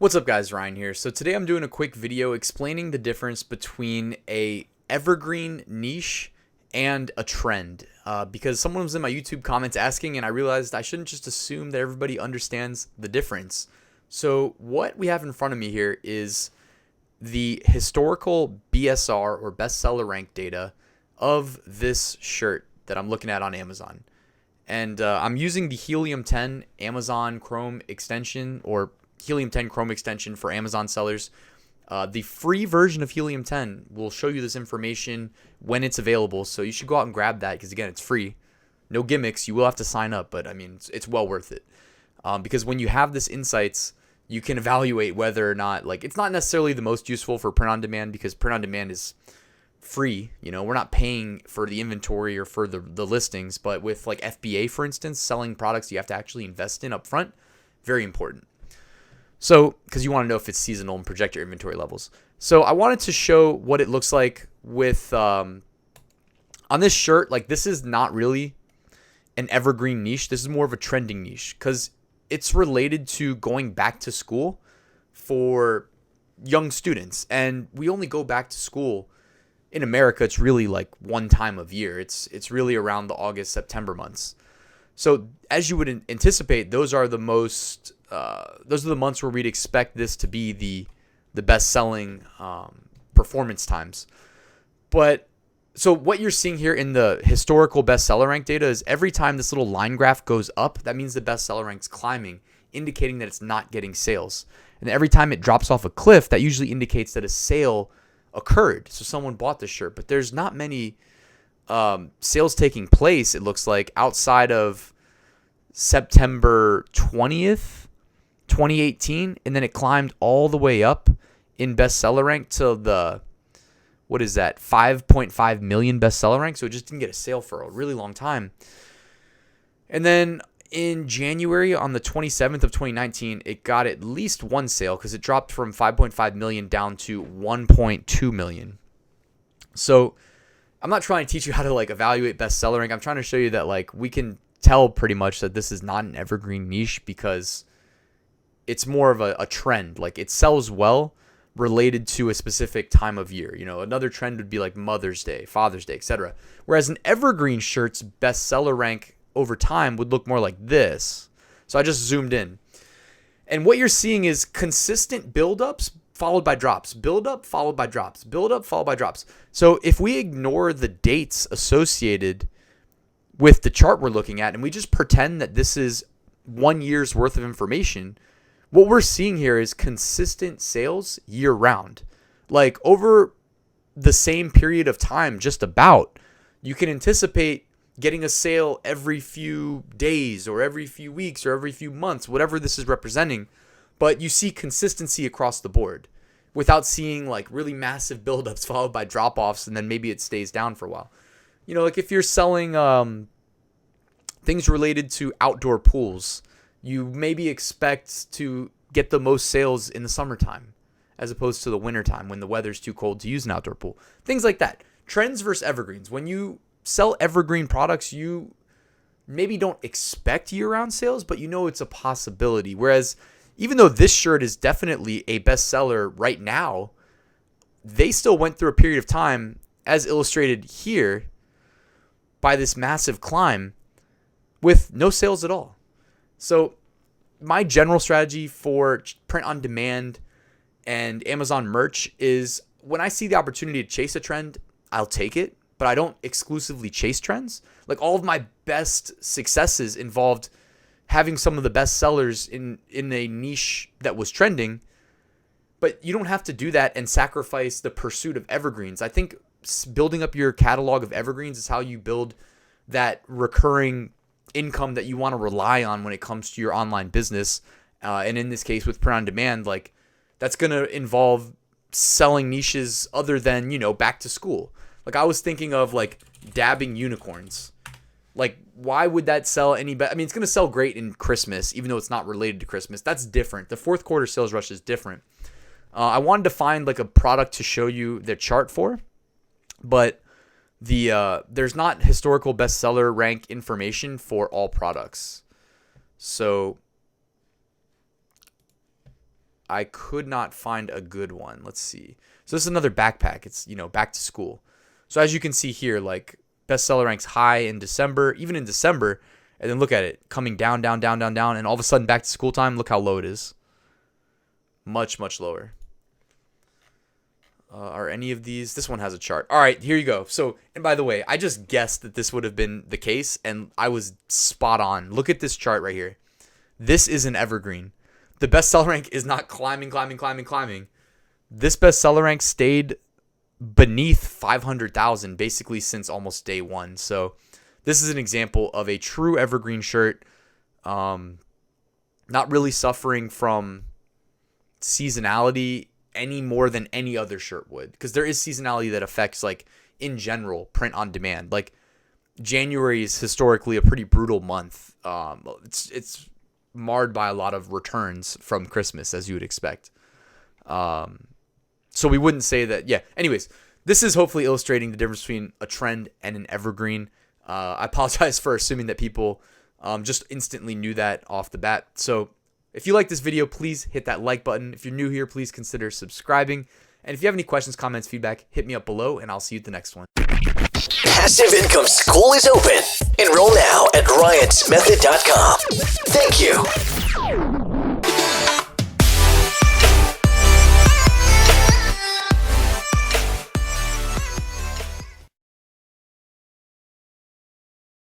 What's up guys, Ryan here. So today I'm doing a quick video explaining the difference between a evergreen niche and a trend because someone was in my YouTube comments asking, and I realized I shouldn't just assume that everybody understands the difference. So what we have in front of me here is the historical BSR or bestseller rank data of this shirt that I'm looking at on Amazon. And I'm using the Helium 10 Amazon Chrome extension, or Helium 10 Chrome extension for Amazon sellers. The free version of Helium 10 will show you this information when it's available, so you should go out and grab that because, again, it's free. No gimmicks. You will have to sign up, but I mean, it's well worth it because when you have this insights, you can evaluate whether or not, like, it's not necessarily the most useful for print on demand because print on demand is free. You know, we're not paying for the inventory or for the listings, but with like FBA, for instance, selling products you have to actually invest in up front, very important. So, because you want to know if it's seasonal and project your inventory levels. So I wanted to show what it looks like with, on this shirt. Like, this is not really an evergreen niche. This is more of a trending niche because it's related to going back to school for young students. And we only go back to school in America. It's really like one time of year. It's really around the August, September months. So as you would anticipate, those are the most, those are the months where we'd expect this to be the best-selling performance times. But so what you're seeing here in the historical bestseller rank data is every time this little line graph goes up, that means the bestseller rank's climbing, indicating that it's not getting sales. And every time it drops off a cliff, that usually indicates that a sale occurred. So someone bought the shirt, but there's not many sales taking place, it looks like, outside of September 20th, 2018, and then it climbed all the way up in bestseller rank to the, what is that, 5.5 million bestseller rank. So it just didn't get a sale for a really long time. And then in January, on the 27th of 2019, it got at least one sale because it dropped from 5.5 million down to 1.2 million. So I'm not trying to teach you how to like evaluate bestseller rank. I'm trying to show you that like we can tell pretty much that this is not an evergreen niche because it's more of a trend. Like, it sells well related to a specific time of year. You know, another trend would be like Mother's Day, Father's Day, etc. Whereas an evergreen shirt's bestseller rank over time would look more like this. So I just zoomed in. And what you're seeing is consistent buildups followed by drops, build up followed by drops, build up followed by drops. So if we ignore the dates associated with the chart we're looking at and we just pretend that this is 1 year's worth of information, what we're seeing here is consistent sales year round. Like, over the same period of time, just about, you can anticipate getting a sale every few days or every few weeks or every few months, whatever this is representing. But you see consistency across the board without seeing like really massive buildups followed by drop-offs and then maybe it stays down for a while. You know, like if you're selling things related to outdoor pools, you maybe expect to get the most sales in the summertime as opposed to the wintertime when the weather's too cold to use an outdoor pool. Things like that. Trends versus evergreens. When you sell evergreen products, you maybe don't expect year-round sales, but you know it's a possibility. Whereas even though this shirt is definitely a bestseller right now, they still went through a period of time, as illustrated here, by this massive climb with no sales at all. So my general strategy for print on demand and Amazon merch is when I see the opportunity to chase a trend, I'll take it, but I don't exclusively chase trends. Like, all of my best successes involved having some of the best sellers in a niche that was trending, but you don't have to do that and sacrifice the pursuit of evergreens. I think building up your catalog of evergreens is how you build that recurring income that you want to rely on when it comes to your online business. And in this case with print on demand, like, that's going to involve selling niches other than, you know, back to school. Like, I was thinking of like dabbing unicorns. Like, why would that sell any better? I mean, it's going to sell great in Christmas, even though it's not related to Christmas. That's different. The fourth quarter sales rush is different. I wanted to find like a product to show you the chart for, but there's not historical bestseller rank information for all products. So I could not find a good one. Let's see. So this is another backpack. It's, back to school. So as you can see here, like bestseller ranks high in December, even in December, and then look at it coming down, down, down, down, down, and all of a sudden back to school time, look how low it is. Much, much lower. Are any of these? This one has a chart. All right, here you go. So, and by the way, I just guessed that this would have been the case, and I was spot on. Look at this chart right here. This is an evergreen. The bestseller rank is not climbing, climbing, climbing, climbing. This bestseller rank stayed beneath 500,000 basically since almost day one. So this is an example of a true evergreen shirt, not really suffering from seasonality any more than any other shirt would, because there is seasonality that affects, like, in general, print on demand. Like, January is historically a pretty brutal month. It's marred by a lot of returns from Christmas, as you would expect. So we wouldn't say that. Yeah. Anyways, this is hopefully illustrating the difference between a trend and an evergreen. I apologize for assuming that people just instantly knew that off the bat. So if you like this video, please hit that like button. If you're new here, please consider subscribing. And if you have any questions, comments, feedback, hit me up below, and I'll see you at the next one. Passive Income School is open. Enroll now at ryansmethod.com. Thank you.